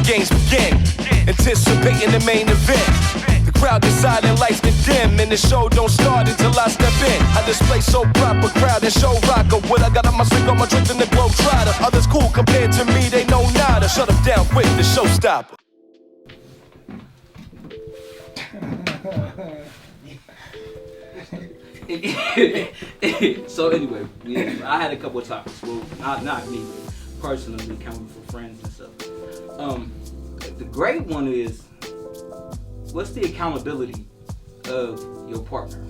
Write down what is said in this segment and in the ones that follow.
games begin. Anticipating the main event. The crowd deciding lights get dim, and the show don't start until I step in. I display so proper, crowd and show rocker. What I got on my sleeve, got my drink in the globe trotter. Others cool compared to me, they know nada. Shut them down quick, the showstopper. So anyway, yeah, I had a couple of topics. Well, not me, personally, counting for friends and stuff. The great one is, what's the accountability of your partner?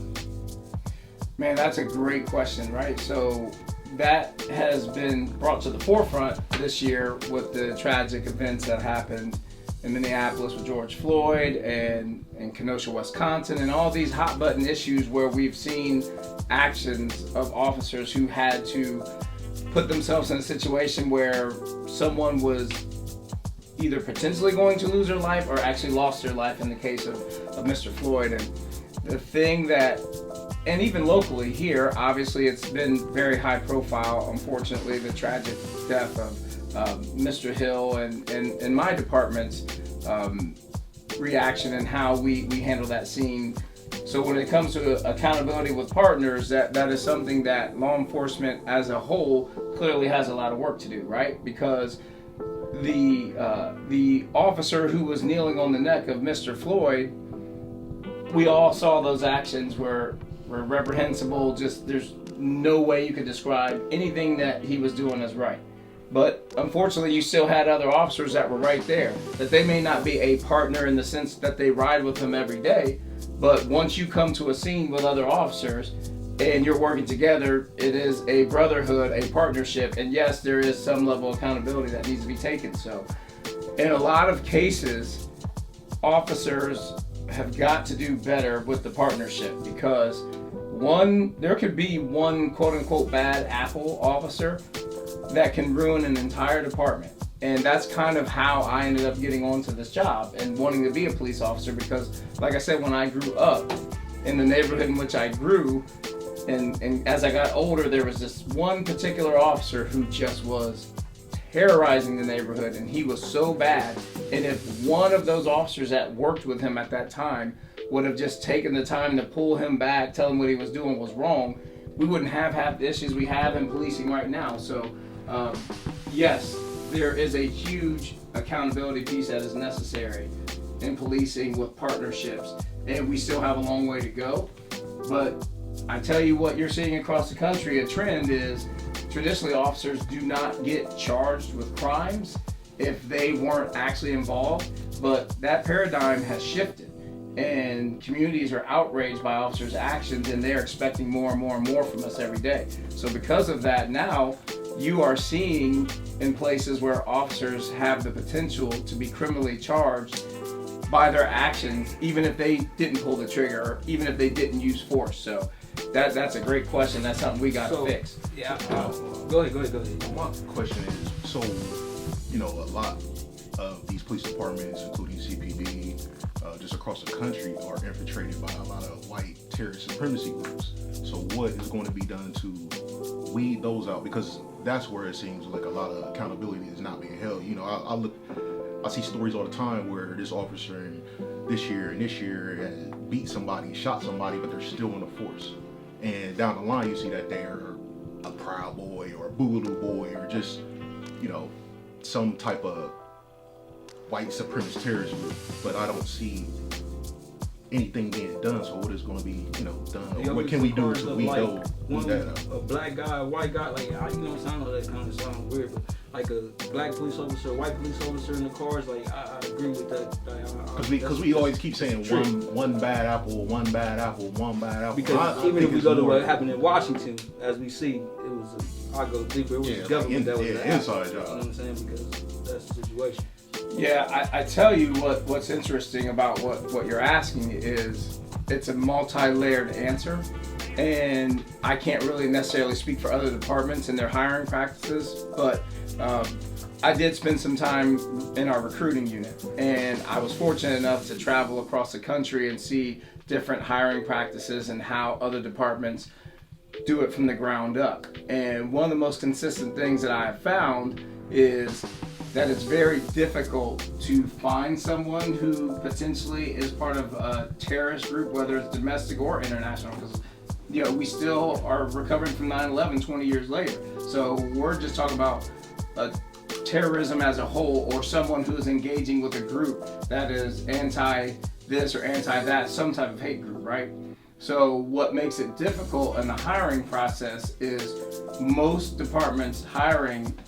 Man, that's a great question, right? So that has been brought to the forefront this year with the tragic events that happened in Minneapolis with George Floyd and in Kenosha, Wisconsin, and all these hot button issues where we've seen actions of officers who had to put themselves in a situation where someone was either potentially going to lose their life or actually lost their life in the case of Mr. Floyd. And the thing that, and even locally here, obviously it's been very high profile, unfortunately, the tragic death of Mr. Hill and my department's reaction and how we handle that scene. So when it comes to accountability with partners, that is something that law enforcement as a whole clearly has a lot of work to do, right? Because the officer who was kneeling on the neck of Mr. Floyd, we all saw those actions were reprehensible. Just there's no way you could describe anything that he was doing as right. But unfortunately, you still had other officers that were right there, that they may not be a partner in the sense that they ride with him every day, but once you come to a scene with other officers and you're working together, it is a brotherhood, a partnership, and yes, there is some level of accountability that needs to be taken. So in a lot of cases, officers have got to do better with the partnership, because there could be one quote-unquote bad apple officer that can ruin an entire department. And that's kind of how I ended up getting onto this job and wanting to be a police officer, because like I said, when I grew up in the neighborhood in which I grew, and as I got older, there was this one particular officer who just was terrorizing the neighborhood, and he was so bad. And if one of those officers that worked with him at that time would have just taken the time to pull him back, tell him what he was doing was wrong, we wouldn't have the issues we have in policing right now. So yes, there is a huge accountability piece that is necessary in policing with partnerships, and we still have a long way to go. But I tell you what you're seeing across the country, a trend is traditionally officers do not get charged with crimes if they weren't actually involved, but that paradigm has shifted, and communities are outraged by officers' actions, and they're expecting more and more and more from us every day. So because of that, now you are seeing in places where officers have the potential to be criminally charged by their actions, even if they didn't pull the trigger, or even if they didn't use force. So that's a great question. That's something we got to fix. Yeah. Go ahead. My question is, so, a lot of these police departments, including CPD, just across the country, are infiltrated by a lot of white terrorist supremacy groups. So what is going to be done to weed those out? Because that's where it seems like a lot of accountability is not being held. I see stories all the time where this officer in this year has beat somebody, shot somebody, but they're still in the force. And down the line, you see that they're a Proud Boy or a Boogaloo Boy or just, some type of white supremacist terrorist group. But I don't see anything being done. So what is going to be, done? Or what can we do to weed that out? A black guy, a white guy, like, I know that kind of sounds weird, but like a black police officer, a white police officer in the cars, like, I agree with that. Because we always keep saying one bad apple. Because even if we go to what happened in Washington, as we see, it was I go deeper. It was the government that was the inside job. You know what I'm saying? Because that's the situation. Yeah, I tell you what's interesting about what you're asking is it's a multi-layered answer, and I can't really necessarily speak for other departments and their hiring practices, but I did spend some time in our recruiting unit, and I was fortunate enough to travel across the country and see different hiring practices and how other departments do it from the ground up. And one of the most consistent things that I have found is that it's very difficult to find someone who potentially is part of a terrorist group, whether it's domestic or international, because we still are recovering from 9/11 20 years later. So we're just talking about terrorism as a whole, or someone who is engaging with a group that is anti this or anti that, some type of hate group, right? So what makes it difficult in the hiring process is most departments hiring,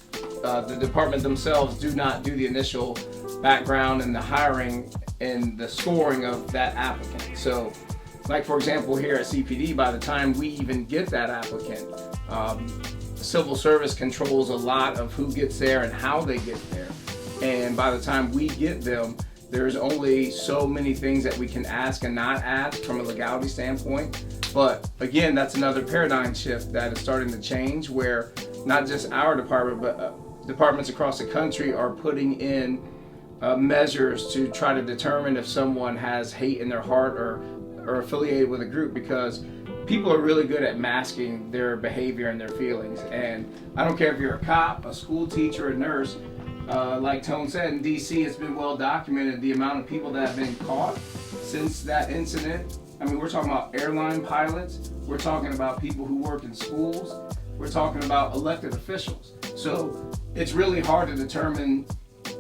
the department themselves do not do the initial background and the hiring and the scoring of that applicant. So like for example here at CPD, by the time we even get that applicant, civil service controls a lot of who gets there and how they get there. And by the time we get them, there's only so many things that we can ask and not ask from a legality standpoint. But again, that's another paradigm shift that is starting to change, where not just our department, but departments across the country are putting in measures to try to determine if someone has hate in their heart or affiliated with a group, because people are really good at masking their behavior and their feelings. And I don't care if you're a cop, a school teacher, a nurse, like Tone said, in DC it's been well documented the amount of people that have been caught since that incident. I mean, we're talking about airline pilots, we're talking about people who work in schools, we're talking about elected officials. So it's really hard to determine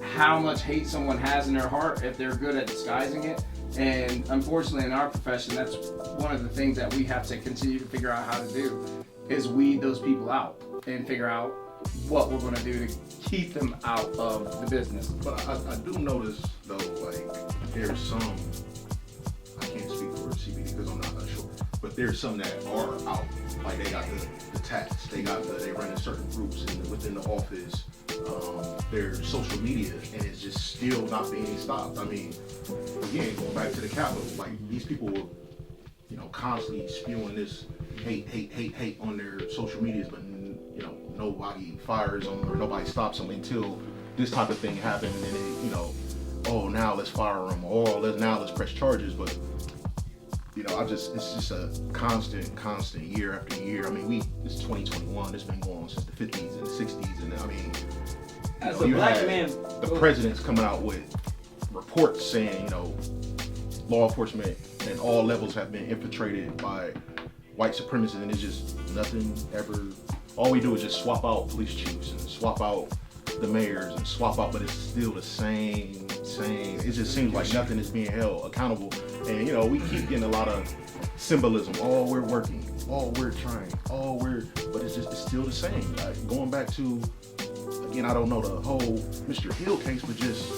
how much hate someone has in their heart if they're good at disguising it. And unfortunately in our profession, that's one of the things that we have to continue to figure out how to do, is weed those people out and figure out what we're going to do to keep them out of the business. But I do notice though, like there's some, I can't speak for CBD because I'm not sure, but there's some that are out. Like they got the tats, they run in certain groups within the office, their social media, and it's just still not being stopped. I mean, again, going back to the Capitol, like these people were, constantly spewing this hate on their social medias, but nobody fires them or nobody stops them until this type of thing happened, and then oh, now let's fire them, or now let's press charges. But it's just a constant year after year. I mean, it's 2021. It's been going on since the 50s and the 60s, and I mean, as a black man, the president's coming out with reports saying, law enforcement at all levels have been infiltrated by white supremacists, and it's just nothing ever. All we do is just swap out police chiefs and swap out the mayors and swap out, but it's still the same. It just seems like nothing is being held accountable. And we keep getting a lot of symbolism. Oh, we're working. Oh, we're trying. But it's still the same. Like going back to, again, I don't know the whole Mr. Hill case, but just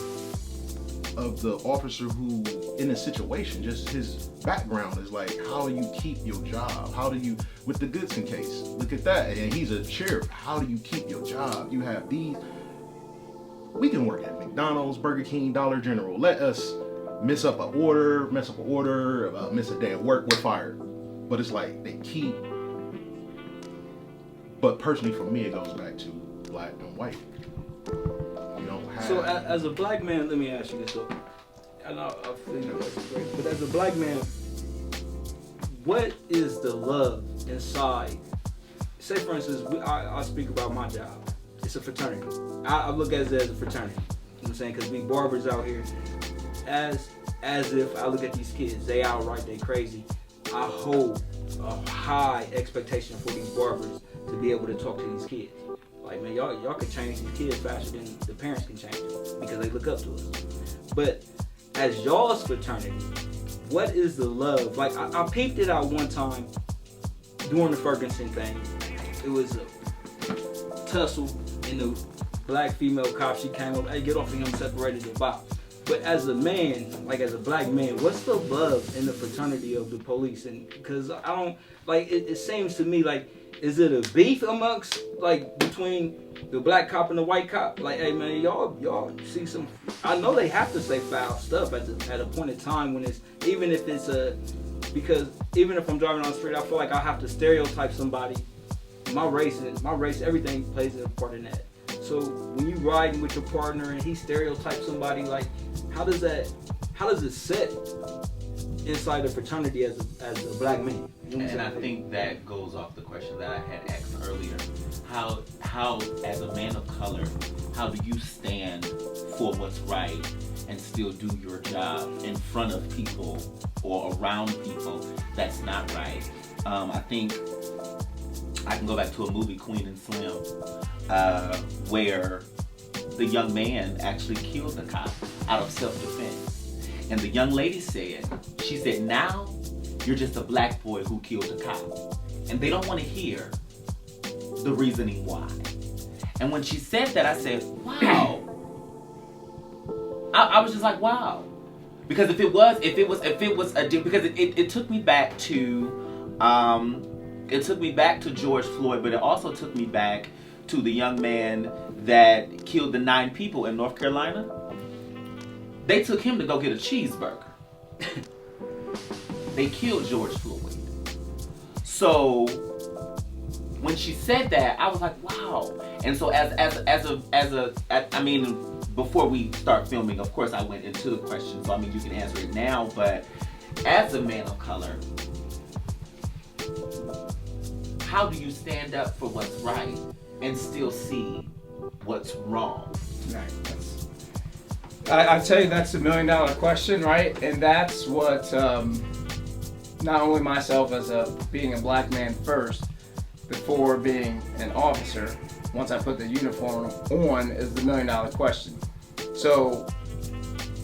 of the officer who in the situation, just his background is like, how do you keep your job? How do you, with the Goodson case, look at that, and he's a sheriff. How do you keep your job? You have these, we can work at McDonald's, Burger King, Dollar General. Let us miss a day at work, we're fired. But it's like they keep, but personally for me, it goes back to black and white. So as a black man, let me ask you this. So, I know I feel that's great, but as a black man, what is the love inside? Say for instance, I speak about my job. It's a fraternity. I look at it as a fraternity. You know what I'm saying? Because we barbers out here, as if I look at these kids, they outright, they crazy. I hold a high expectation for these barbers to be able to talk to these kids. Like, man, y'all can change these kids faster than the parents can change them because they look up to us. But as y'all's fraternity, what is the love? Like, I peeped it out one time during the Ferguson thing. It was a tussle, and the black female cop, she came up, hey, get off of him, separated the box. But as a man, like as a black man, what's the love in the fraternity of the police? And because I don't, like, it seems to me like, is it a beef amongst, like, between the black cop and the white cop? Like, hey man, y'all see some, I know they have to say foul stuff at a point in time when it's, even if it's because even if I'm driving on the street, I feel like I have to stereotype somebody. My race, everything plays a part in that. So when you riding with your partner and he stereotypes somebody, like, how does it set inside the fraternity as a black man. You know what I'm And I saying? think that goes off the question that I had asked earlier. How as a man of color, how do you stand for what's right and still do your job in front of people or around people that's not right? I think I can go back to a movie, Queen and Slim, where the young man actually killed the cop out of self-defense. And the young lady said, she said, now you're just a black boy who killed a cop. And they don't want to hear the reasoning why. And when she said that, I said, wow. I was just like, wow. Because if it was a deal, because it took me back to, George Floyd, but it also took me back to the young man that killed the 9 people in North Carolina. They took him to go get a cheeseburger. They killed George Floyd. So when she said that, I was like, wow. And so I mean, before we start filming, of course I went into the question, so I mean you can answer it now, but as a man of color, how do you stand up for what's right and still see what's wrong? Right. I tell you, that's $1 million question, right? And that's what not only myself as being a black man first, before being an officer, once I put the uniform on, is the $1 million question. So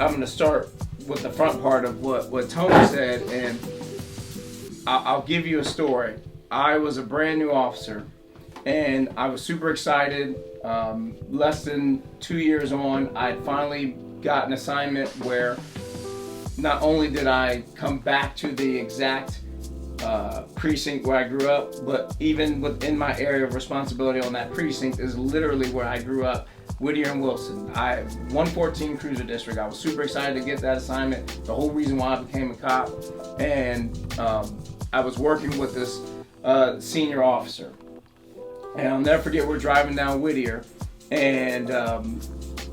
I'm going to start with the front part of what Tony said, and I'll give you a story. I was a brand new officer, and I was super excited. Less than 2 years on, I finally got an assignment where not only did I come back to the exact precinct where I grew up, but even within my area of responsibility on that precinct is literally where I grew up, Whittier and Wilson. 114 Cruiser District. I was super excited to get that assignment. The whole reason why I became a cop. And I was working with this senior officer. And I'll never forget, we're driving down Whittier, and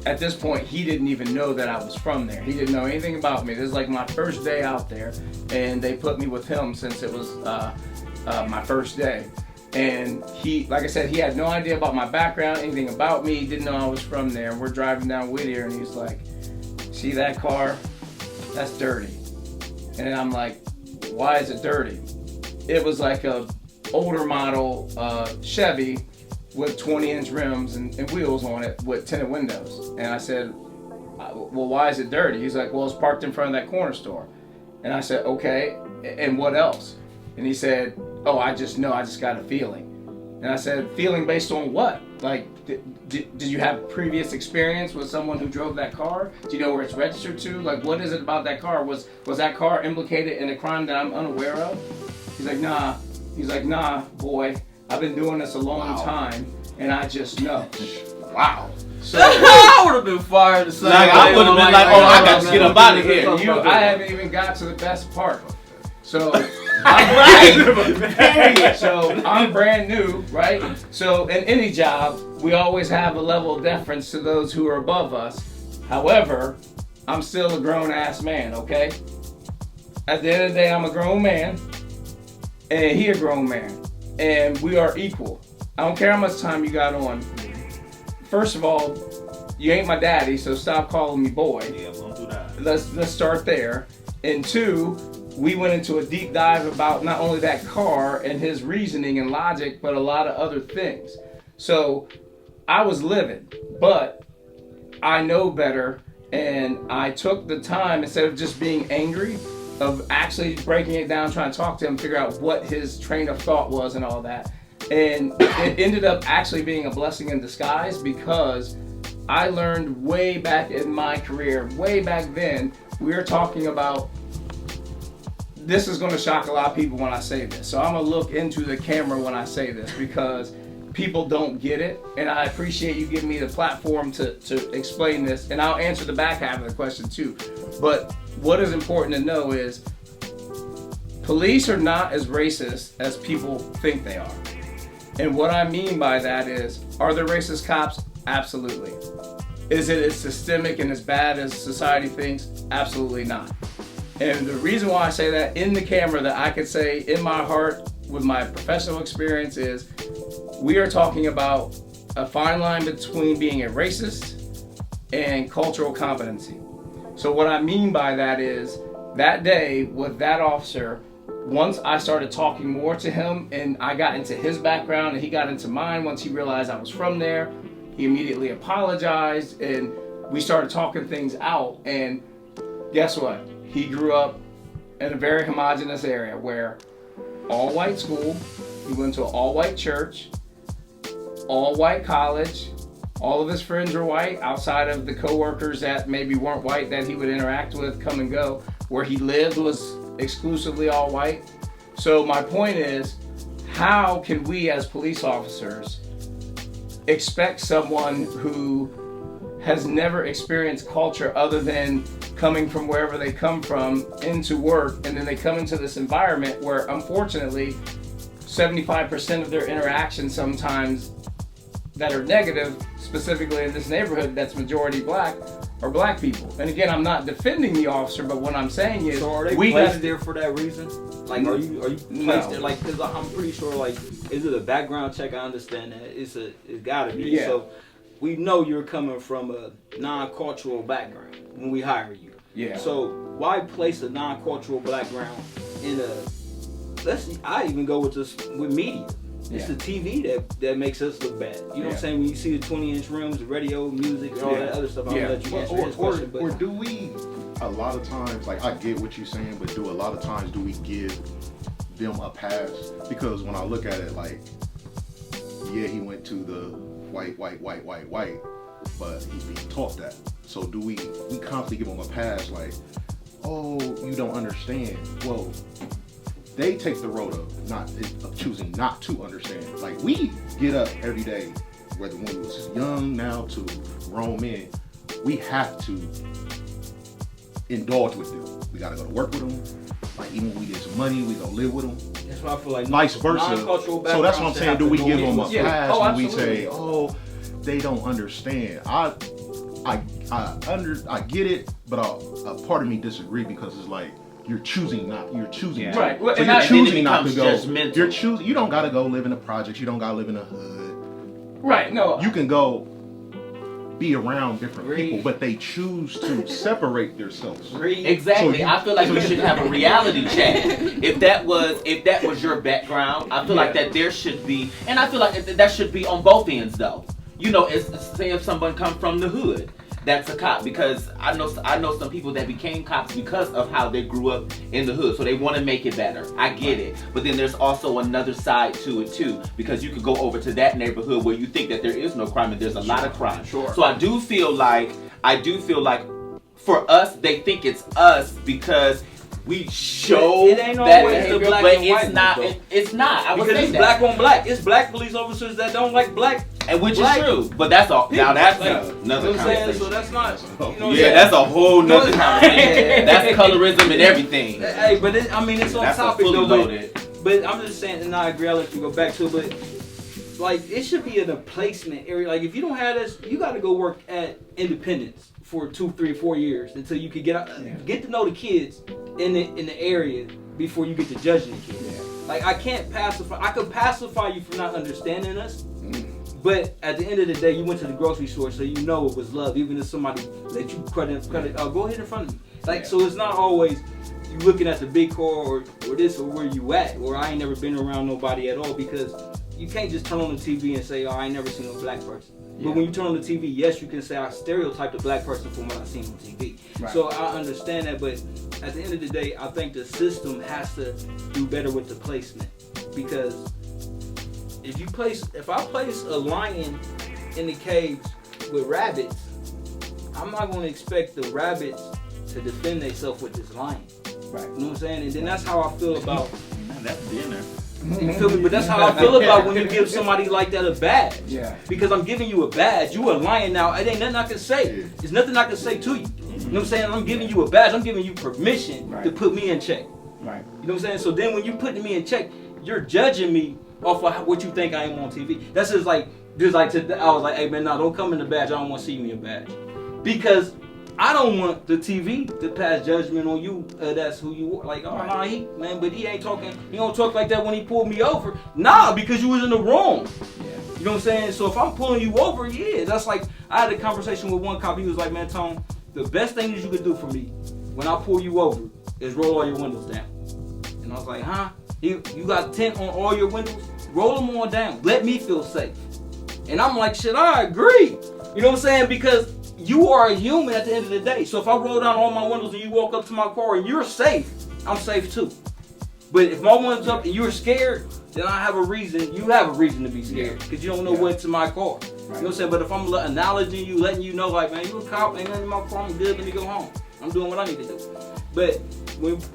at this point, he didn't even know that I was from there. He didn't know anything about me. This is like my first day out there, and they put me with him since it was my first day. And he, like I said, he had no idea about my background, anything about me. He didn't know I was from there. And we're driving down Whittier, and he's like, see that car? That's dirty. And I'm like, why is it dirty? It was like a older model Chevy with 20-inch rims and wheels on it with tinted windows. And I said, well, why is it dirty? He's like, well, it's parked in front of that corner store. And I said, okay, and what else? And he said, oh, I just know, I just got a feeling. And I said, feeling based on what? Like, did you have previous experience with someone who drove that car? Do you know where it's registered to? Like, what is it about that car? Was that car implicated in a crime that I'm unaware of? He's like, nah. He's like, nah, boy, I've been doing this a long time, and I just know. Wow. So I would have been fired the same Like, I would have been like, oh, I got to get up out of here. I haven't even got to the best part. So I'm brand new, right? So in any job, we always have a level of deference to those who are above us. However, I'm still a grown-ass man, okay? At the end of the day, I'm a grown man, and he a grown man, and we are equal. I don't care how much time you got on. First of all, you ain't my daddy, so stop calling me boy. Yeah, won't do that. Let's start there. And 2, we went into a deep dive about not only that car and his reasoning and logic, but a lot of other things. So I was livid, but I know better, and I took the time, instead of just being angry, of actually breaking it down, trying to talk to him, figure out what his train of thought was and all that. And it ended up actually being a blessing in disguise, because I learned way back in my career, way back then, we were talking about, this is going to shock a lot of people when I say this. So I'm going to look into the camera when I say this, because people don't get it. And I appreciate you giving me the platform to explain this. And I'll answer the back half of the question too. But what is important to know is, police are not as racist as people think they are. And what I mean by that is, are there racist cops? Absolutely. Is it as systemic and as bad as society thinks? Absolutely not. And the reason why I say that in the camera, that I could say in my heart with my professional experience, is we are talking about a fine line between being a racist and cultural competency. So what I mean by that is, that day with that officer, once I started talking more to him and I got into his background and he got into mine, once he realized I was from there, he immediately apologized and we started talking things out. And guess what? He grew up in a very homogenous area where all white school, he went to an all white church, all white college, all of his friends were white outside of the coworkers that maybe weren't white that he would interact with, come and go. Where he lived was exclusively all white. So my point is, how can we as police officers expect someone who has never experienced culture other than coming from wherever they come from into work, and then they come into this environment where unfortunately 75% of their interactions sometimes that are negative, specifically in this neighborhood that's majority black, are black people. And again, I'm not defending the officer, but what I'm saying is, so are they placed there for that reason? Like, are you placed there? Like, because I'm pretty sure, like, is it a background check? I understand that it's gotta be. Yeah. So we know you're coming from a non-cultural background when we hire you. Yeah. So why place a non-cultural background in a? I even go with this with media. It's the TV that makes us look bad. You know what I'm saying? When you see the 20-inch rims, the radio, music, and all that other stuff, I'll let you answer his question. Or do we, a lot of times, like, I get what you're saying, but do a lot of times do we give them a pass? Because when I look at it, like, yeah, he went to the white, but he's being taught that. So do we constantly give him a pass, like, oh, you don't understand? Well, they take the road of choosing not to understand. Like, we get up every day, whether when we was young now to grown men, we have to indulge with them. We gotta go to work with them. Like, even when we get some money, we go live with them. That's why I feel like vice versa. So that's what I'm saying. Do we give them a pass when we say, "Oh, they don't understand"? I get it, but a part of me disagree, because it's like, you're choosing not. Right. Well, so and you're choosing not to go. Judgmental. You're choosing. You don't gotta go live in the projects. You don't gotta live in the hood. Right. No. You can go be around different people, but they choose to separate themselves. Exactly. So I feel like we should have a reality check. If that was your background, I feel like that there should be, and I feel like that should be on both ends though. You know, say if someone comes from the hood, that's a cop, because I know some people that became cops because of how they grew up in the hood, so they want to make it better. I get it, but then there's also another side to it too, because you could go over to that neighborhood where you think that there is no crime and there's a lot of crime. Sure. So I do feel like for us, they think it's us because we show it ain't that always behavior, the black but and white it's not. though. It's not. I would because say it's that. black on black. It's black police officers that don't like black. And which black is true, but that's all. Now that's like, another you know what I'm saying? conversation. So that's not. You know what I'm Yeah, saying? that's a whole nother conversation. That's colorism and everything. Hey, but it's on That's topic fully though. loaded. But I'm just saying, and I agree. I'll let you go back to it. But like, it should be in a placement area. Like, if you don't have this, you got to go work at Independence for 2, 3, 4 years until you could get to know the kids in the area before you get to judging the kids. Like, I can't pacify. I could pacify you for not understanding us. But at the end of the day, you went to the grocery store, so you know it was love. Even if somebody let you cut it, go ahead in front of me. Like, so it's not always you looking at the big car or this or where you at, or I ain't never been around nobody at all, because you can't just turn on the TV and say, oh, I ain't never seen a black person. But when you turn on the TV, yes, you can say I stereotyped a black person from what I seen on TV. Right. So I understand that, but at the end of the day, I think the system has to do better with the placement, because if I place a lion in the cage with rabbits, I'm not going to expect the rabbits to defend themselves with this lion. Right. You know what I'm saying? And then that's how I feel about. That's dinner. You feel me? But that's how I feel about when you give somebody like that a badge. Yeah. Because I'm giving you a badge. You a lion now. It ain't nothing I can say. There's nothing I can say to you. You know what I'm saying? I'm giving you a badge. I'm giving you permission to put me in check. Right. You know what I'm saying? So then when you putting me in check, you're judging me off of what you think I am on TV. That's just like I was like, hey man, no, don't come in the badge. I don't want to see you in your badge. Because I don't want the TV to pass judgment on you. That's who you are. Like, oh, nah, but he ain't talking. He don't talk like that when he pulled me over. Nah, because you was in the wrong. Yeah. You know what I'm saying? So if I'm pulling you over, yeah, that's like, I had a conversation with one cop. He was like, man, Tone, the best thing that you could do for me when I pull you over is roll all your windows down. And I was like, huh? You got tint on all your windows? Roll them all down. Let me feel safe. And I'm like, shit, I agree. You know what I'm saying? Because you are a human at the end of the day. So if I roll down all my windows and you walk up to my car and you're safe, I'm safe too. But if my windows up and you're scared, then I have a reason. You have a reason to be scared because you don't know what's in my car. Right. You know what I'm saying? But if I'm acknowledging you, letting you know, like, man, you a cop, ain't nothing in my car, I'm good, let me go home. I'm doing what I need to do. But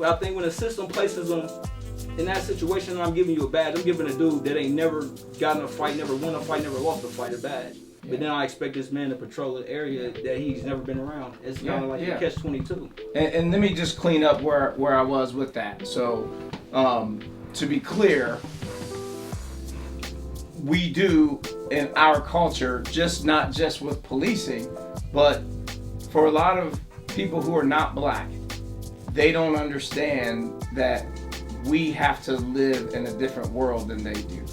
I think when the system places them in that situation and I'm giving you a badge, I'm giving a dude that ain't never gotten a fight, never won a fight, never lost a fight a badge. Yeah. But then I expect this man to patrol an area that he's never been around. It's kind of like a catch-22. And let me just clean up where I was with that. So, to be clear, we do in our culture, not just with policing, but for a lot of people who are not black, they don't understand that we have to live in a different world than they do.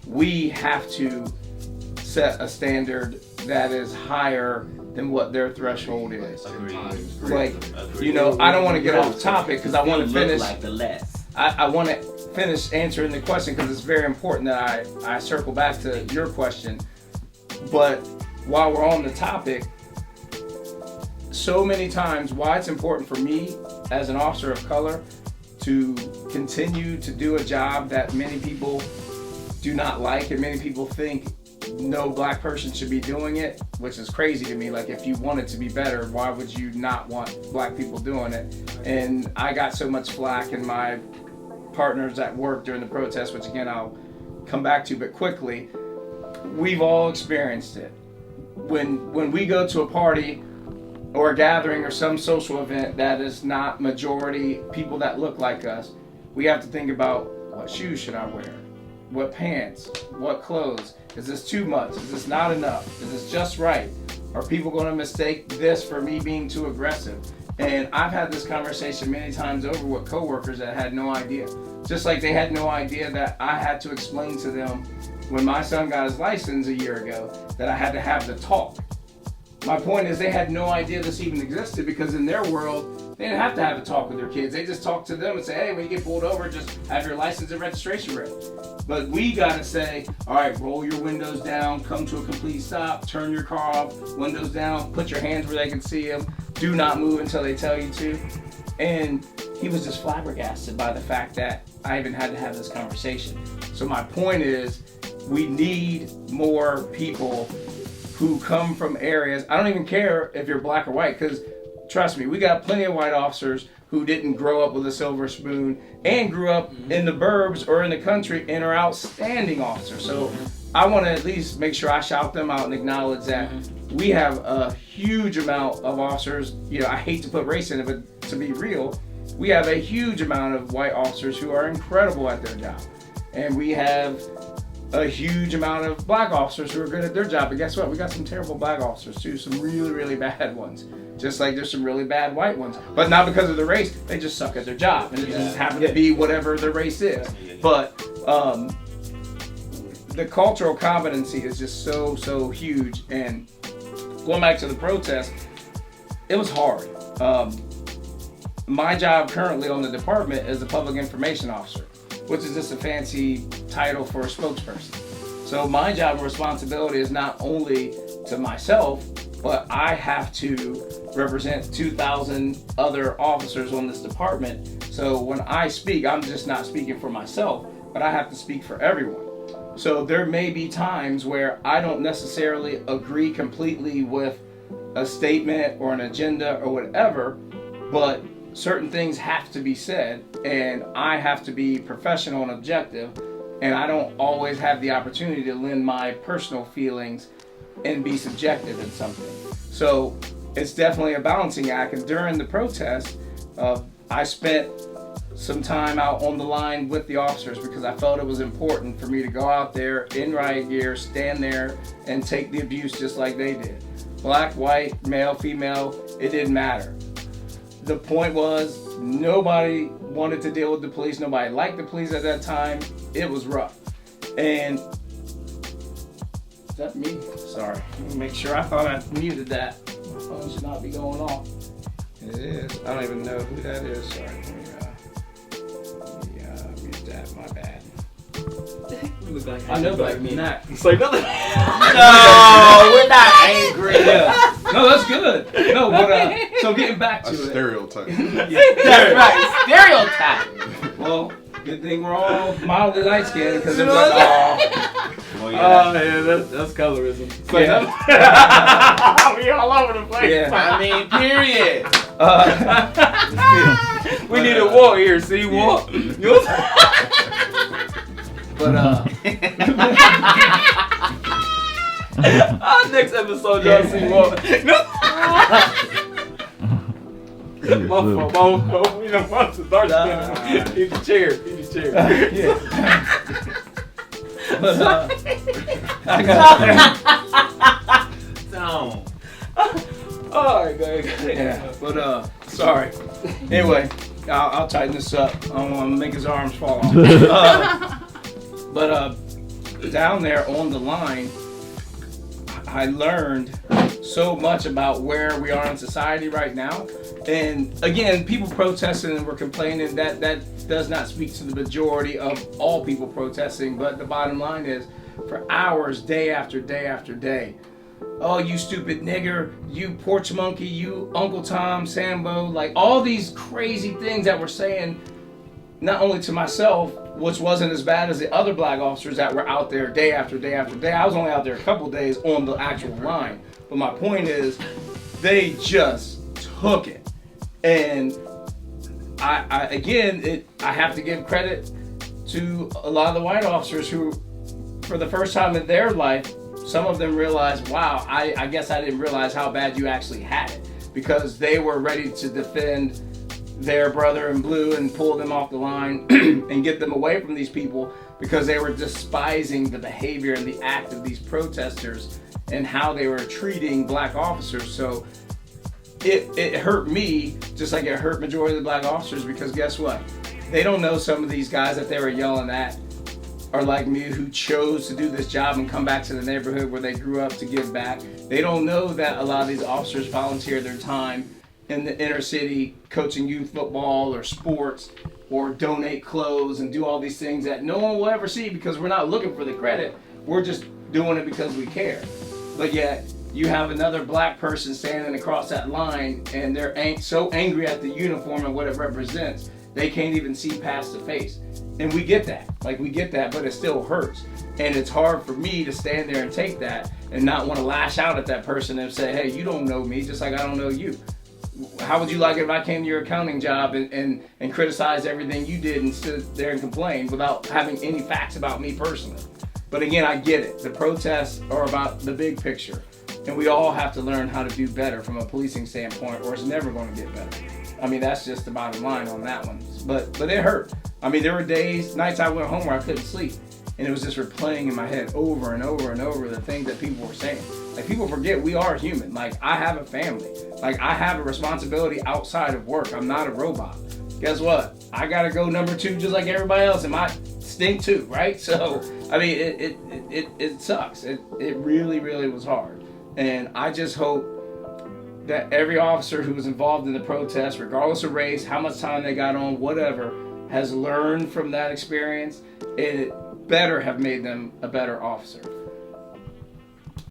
We have to set a standard that is higher than what their threshold is. Like, you know, I don't want to get off topic because I want to finish. Like the less. I want to finish answering the question because it's very important that I circle back to your question. But while we're on the topic, so many times why it's important for me as an officer of color to continue to do a job that many people do not like and many people think no black person should be doing it, which is crazy to me. Like, if you want it to be better, why would you not want black people doing it? And I got so much flack, and my partners at work during the protest, which again I'll come back to, but quickly, we've all experienced it. When we go to a party or a gathering or some social event that is not majority people that look like us, we have to think about, what shoes should I wear? What pants? What clothes? Is this too much? Is this not enough? Is this just right? Are people going to mistake this for me being too aggressive? And I've had this conversation many times over with coworkers that had no idea. Just like they had no idea that I had to explain to them when my son got his license a year ago that I had to have the talk. My point is, they had no idea this even existed because in their world, they didn't have to have a talk with their kids. They just talk to them and say, hey, when you get pulled over, just have your license and registration ready. But we gotta say, all right, roll your windows down, come to a complete stop, turn your car off, windows down, put your hands where they can see them, do not move until they tell you to. And he was just flabbergasted by the fact that I even had to have this conversation. So my point is, we need more people who come from areas. I don't even care if you're black or white, because trust me, we got plenty of white officers who didn't grow up with a silver spoon and grew up in the burbs or in the country and are outstanding officers. So I want to at least make sure I shout them out and acknowledge that we have a huge amount of officers. You know, I hate to put race in it, but to be real, we have a huge amount of white officers who are incredible at their job. And we have a huge amount of black officers who are good at their job. But guess what? We got some terrible black officers too, some really, really bad ones. Just like there's some really bad white ones. But not because of the race, they just suck at their job. And it just happens to be whatever their race is. But the cultural competency is just so huge. And going back to the protest, it was hard. My job currently on the department is a public information officer, which is just a fancy title for a spokesperson. So my job and responsibility is not only to myself, but I have to represent 2,000 other officers on this department. So when I speak, I'm just not speaking for myself, but I have to speak for everyone. So there may be times where I don't necessarily agree completely with a statement or an agenda or whatever, but certain things have to be said, and I have to be professional and objective, and I don't always have the opportunity to lend my personal feelings and be subjective in something. So it's definitely a balancing act. And during the protest, I spent some time out on the line with the officers because I felt it was important for me to go out there in riot gear, stand there, and take the abuse just like they did. black, white, male, female, it didn't matter. The point was, nobody wanted to deal with the police. Nobody liked the police at that time. It was rough. And is that me? Sorry. Let me make sure. I thought I muted that. My phone should not be going off. It is. I don't even know who that is. Sorry. Let me mute that. My bad. You look like I know like me. Not. Say nothing. No, we're not angry. Yeah. No, that's good. No, but so getting back to A it. stereotype. That's right. Stereotype. Well, good thing we're all mildly light skinned because it's like, oh. Well, Yeah, that's colorism. Yeah. We all over the place. Yeah. I mean, period. We need a wall here. See, wall. But Next episode, y'all see wall. No. My fault. You know, once the dark skin. Keep the chair. yeah. But I got No. Alright, go ahead. yeah. But sorry. Anyway, I'll tighten this up. I don't want to make his arms fall off. But down there on the line, I learned so much about where we are in society right now. And again, people protesting and we're complaining, that does not speak to the majority of all people protesting. But the bottom line is, for hours, day after day after day, oh, you stupid nigger, you porch monkey, you Uncle Tom, Sambo, like all these crazy things that we're saying, not only to myself, which wasn't as bad as the other black officers that were out there day after day after day. I was only out there a couple days on the actual line. But my point is, they just took it. And I have to give credit to a lot of the white officers who, for the first time in their life, some of them realized, wow, I guess I didn't realize how bad you actually had it. Because they were ready to defend their brother in blue and pull them off the line and get them away from these people because they were despising the behavior and the act of these protesters and how they were treating black officers. So it hurt me just like it hurt majority of the black officers, because guess what? They don't know some of these guys that they were yelling at are like me, who chose to do this job and come back to the neighborhood where they grew up to give back. They don't know that a lot of these officers volunteer their time in the inner city coaching youth football or sports, or donate clothes and do all these things that no one will ever see because we're not looking for the credit. We're just doing it because we care. But yet you have another black person standing across that line and they're so angry at the uniform and what it represents, they can't even see past the face. And we get that, but it still hurts. And it's hard for me to stand there and take that and not want to lash out at that person and say, hey, you don't know me, just like I don't know you. How would you like it if I came to your accounting job and criticized everything you did and stood there and complained without having any facts about me personally? But again, I get it. The protests are about the big picture. And we all have to learn how to do better from a policing standpoint, or it's never going to get better. I mean, that's just the bottom line on that one. But it hurt. I mean, there were nights I went home where I couldn't sleep. And it was just replaying in my head over and over and over the things that people were saying. Like, people forget we are human. Like, I have a family. Like, I have a responsibility outside of work. I'm not a robot. Guess what? I gotta go number 2 just like everybody else, and I stink too, right? So, I mean, it sucks. It really, really was hard. And I just hope that every officer who was involved in the protest, regardless of race, how much time they got on, whatever, has learned from that experience, and it better have made them a better officer.